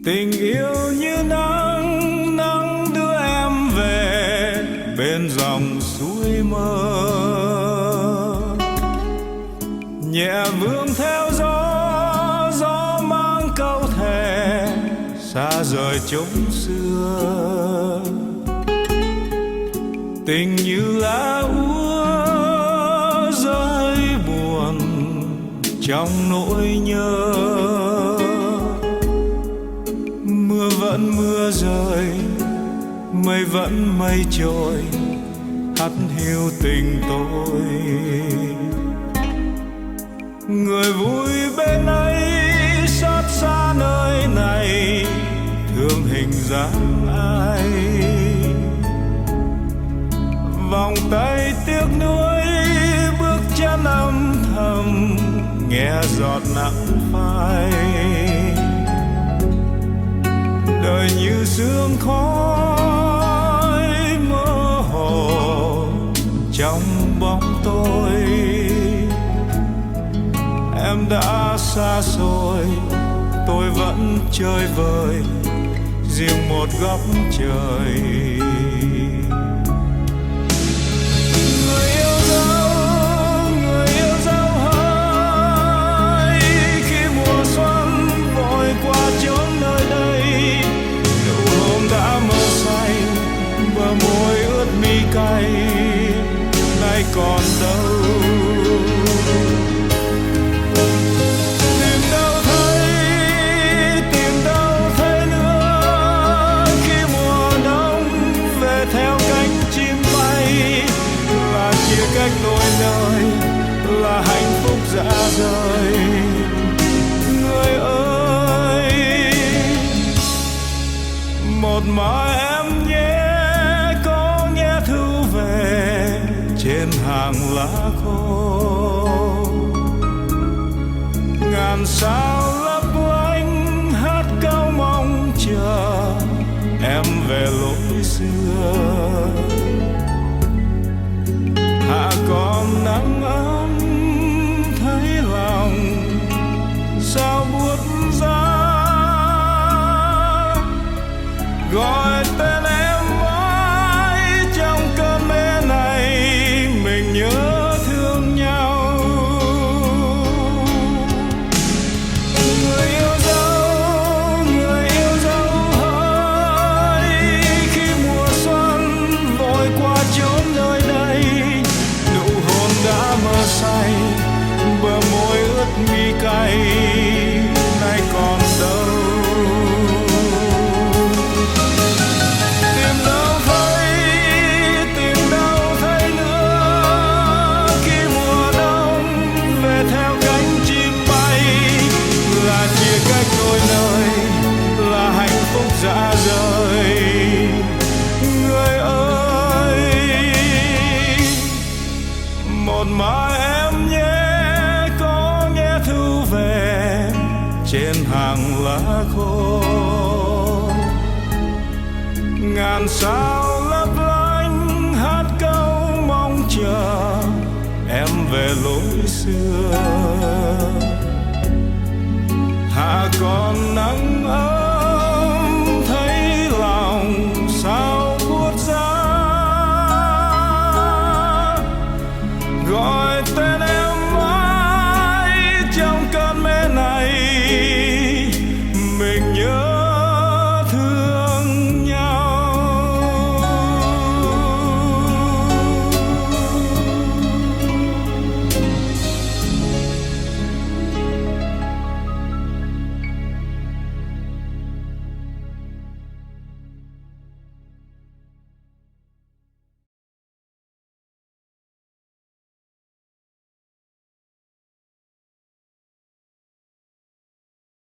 Tình yêu như nắng, nắng đưa em về bên dòng suối mơ, nhẹ vương theo gió, gió mang câu thề xa rời chốn xưa. Tình như lá úa rơi buồn trong nỗi nhớ, mưa vẫn mưa rơi, mây vẫn mây trôi, hắt hiu tình tôi. Người vui bên ấy xót xa nơi này, thương hình dáng ai. Vòng tay tiếc nuối, bước chân âm thầm, nghe giọt nắng phai. Đời như sương khói mơ hồ trong bóng tối. Em đã xa xôi, tôi vẫn chơi vơi riêng một góc trời. Người yêu dấu hỡi, khi mùa xuân vội qua chốn nơi đây. Đã mơ say, bờ môi ướt mi cay, nay còn đâu. Tìm đâu thấy nữa, khi mùa đông về theo cánh chim bay. Là chia cách đôi nơi, là hạnh phúc rã rời. Người ơi, một mai em nhé, có nghe thư về trên hàng lá khô. Ngàn sao lấp lánh hát câu mong chờ em về lối xưa. Hạ còn nắng ấm thấy lòng sao buốt giá. Gọi tên em mãi trong cơn mê này, mình nhớ thương nhau. Người yêu dấu hỡi, khi mùa xuân vội qua chốn nơi đây. Nụ hôn đã mơ say, bờ môi ướt mi cay, nay còn đâu. Dạ rời. Người ơi, một mai em nhé, có nghe thư về trên hàng lá khô. Ngàn sao lấp lánh hát câu mong chờ em về lối xưa.